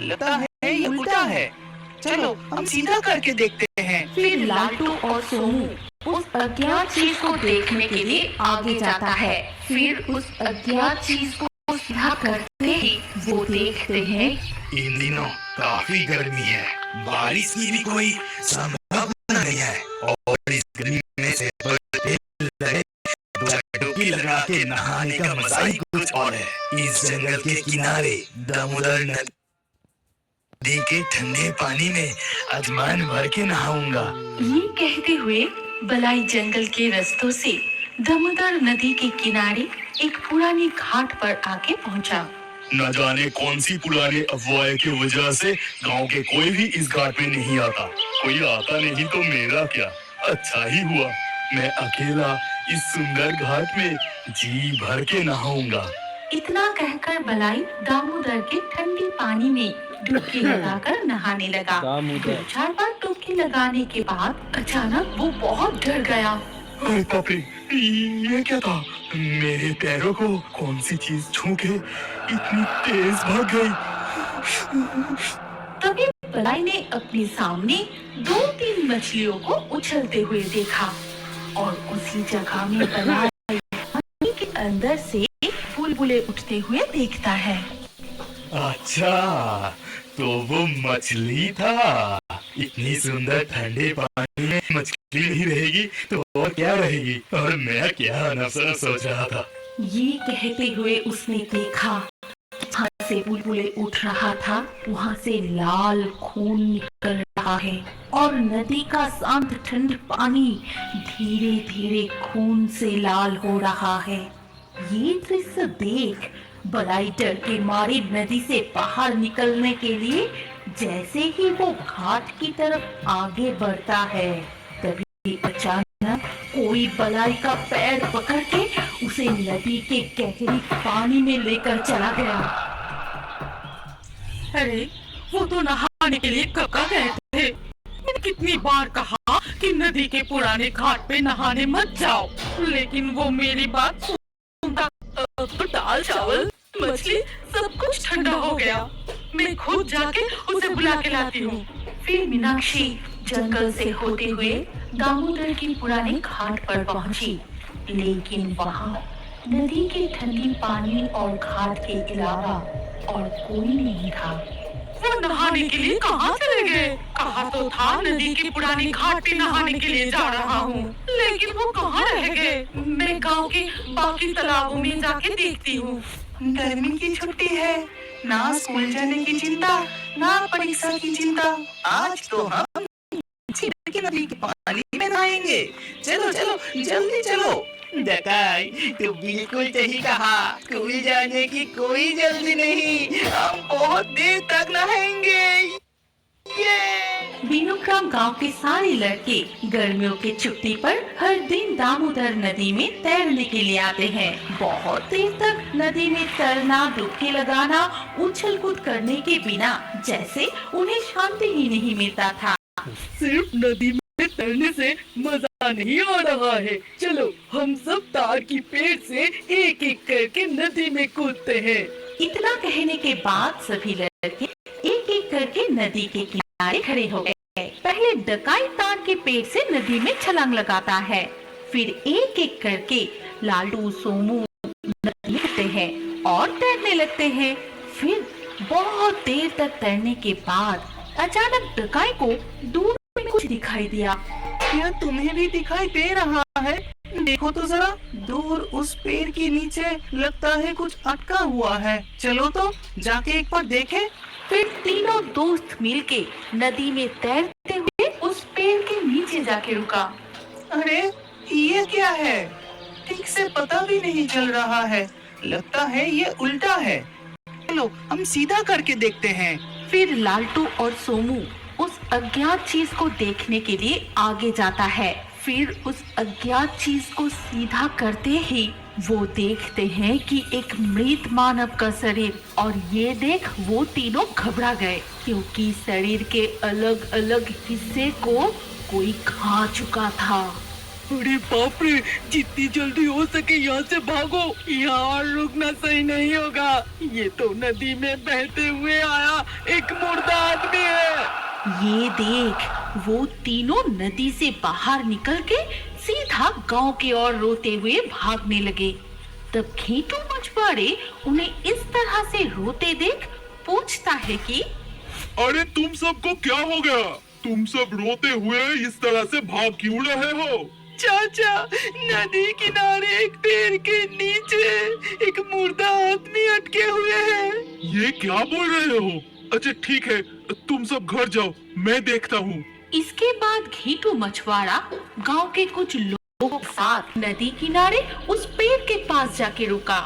लगता है ये उल्टा है। चलो हम सीधा करके देखते हैं। फिर लालटू और सोमू उस अज्ञात चीज को देखने के लिए आगे जाता है। फिर उस अज्ञात चीज को सीधा करते ही वो देखते हैं इन दिनों काफी गर्मी है, बारिश की भी कोई संभावना नहीं है और इस गर्मी में से डुबकी लगा के नहाने का मजा ही कुछ और है। इस जंगल के किनारे दामोदर नदी के ठंडे पानी में अजमान भर के नहाऊंगा। ये कहते हुए बलाई जंगल के रास्तों से दामोदर नदी के किनारे एक पुरानी घाट पर आके पहुंचा। न जाने कौन सी पुरानी अफवाह की वजह से गांव के कोई भी इस घाट में नहीं आता। कोई आता नहीं तो मेरा क्या, अच्छा ही हुआ मैं अकेला इस सुंदर घाट में जी भर के नहाऊंगा। इतना कहकर बलाई दामोदर के ठंडे पानी में डुबकी लगाकर नहाने लगा। 2-4 बार डुबकी लगाने के बाद अचानक वो बहुत डर गया। अरे बाप रे, ये क्या था? मेरे पैरों को कौन सी चीज छू के इतनी तेज भाग गई? तभी बलाई ने अपने सामने 2-3 मछलियों को उछलते हुए देखा और उसी जगह में बलाई पानी के अंदर से बुलबुले उठते हुए देखता है। अच्छा, तो वो मछली था। इतनी सुंदर ठंडे पानी में मछली नहीं रहेगी तो और क्या रहेगी? और मैं क्या अनवसर सोच रहा था। ये कहते हुए उसने देखा जहाँ से बुलबुले उठ रहा था वहाँ से लाल खून निकल रहा है और नदी का शांत ठंड पानी धीरे धीरे खून से लाल हो रहा है। ये दृश्य देख बलाई डर के मारे नदी से बाहर निकलने के लिए जैसे ही वो घाट की तरफ आगे बढ़ता है तभी अचानक कोई बलाई का पैर पकड़ के उसे नदी के गहरी पानी में लेकर चला गया। अरे वो तो नहाने के लिए कब का गए थे। मैंने कितनी बार कहा कि नदी के पुराने घाट पे नहाने मत जाओ, लेकिन वो मेरी बात सुनता। तो दाल चावल मछली सब कुछ ठंडा हो गया। मैं खुद जाके उसे बुला के लाती हूँ। फिर मीनाक्षी जंगल से होते हुए दामोदर के पुराने घाट पर पहुंची, लेकिन वहाँ नदी के ठंडी पानी और घाट के अलावा और कोई नहीं था। वो नहाने के लिए कहाँ चले गए? कहा तो था नदी के पुराने घाट पे नहाने के लिए जा रहा हूँ, लेकिन वो कहाँ रह गए? मैं गांव के बाकी तालाबों में जाके देखती हूँ। गर्मी की छुट्टी है, ना स्कूल जाने की चिंता, ना परीक्षा की चिंता। आज तो हम नदी के पानी में नहाएंगे। चलो चलो जल्दी चलो। डकाई, तू बिल्कुल सही कहा। स्कूल जाने की कोई जल्दी नहीं, हम बहुत देर तक नहाएंगे। बीनूग्राम गांव के सारे लड़के गर्मियों की छुट्टी पर हर दिन दामोदर नदी में तैरने के लिए आते हैं। बहुत देर तक नदी में तैरना, डुबकी लगाना, उछल कूद करने के बिना जैसे उन्हें शांति ही नहीं मिलता था। सिर्फ नदी में तैरने से मजा नहीं आ रहा है। चलो हम सब तार की पेड़ से एक एक करके नदी में कूदते हैं। इतना कहने के बाद सभी लड़के एक एक करके नदी के किनारे खड़े हो गए। पहले डकाई तार के पेड़ से नदी में छलांग लगाता है, फिर एक एक करके लालटू, सोमू नदी में उतरते हैं और तैरने लगते हैं। फिर बहुत देर तक तैरने के बाद अचानक डकाई को दूर में कुछ दिखाई दिया। क्या तुम्हें भी दिखाई दे रहा है? देखो तो जरा, दूर उस पेड़ के नीचे लगता है कुछ अटका हुआ है। चलो तो जाके एक बार देखें। फिर तीनों दोस्त मिलके नदी में तैरते हुए उस पेड़ के नीचे जाके रुका। अरे ये क्या है? ठीक से पता भी नहीं चल रहा है। लगता है ये उल्टा है। चलो हम सीधा करके देखते हैं। फिर लालटू और सोमू उस अज्ञात चीज को देखने के लिए आगे जाता है। फिर उस अज्ञात चीज को सीधा करते ही वो देखते हैं कि एक मृत मानव का शरीर, और ये देख वो तीनों घबरा गए क्योंकि शरीर के अलग अलग हिस्से को कोई खा चुका था। अरे बाप रे, जितनी जल्दी हो सके यहाँ से भागो, यहाँ रुकना सही नहीं होगा। ये तो नदी में बहते हुए आया एक ये देख, वो तीनों नदी से बाहर निकल के सीधा गांव की ओर रोते हुए भागने लगे। तब घेंटू मछुआरे उन्हें इस तरह से रोते देख पूछता है कि अरे तुम सबको क्या हो गया? तुम सब रोते हुए इस तरह से भाग क्यों रहे हो? चाचा, नदी किनारे एक पेड़ के नीचे एक मुर्दा आदमी अटके हुए हैं। ये क्या बोल रहे हो? अच्छा ठीक है, तुम सब घर जाओ, मैं देखता हूँ। इसके बाद घेंटू मछुआरा गांव के कुछ लोगों के साथ नदी किनारे उस पेड़ के पास जाके रुका।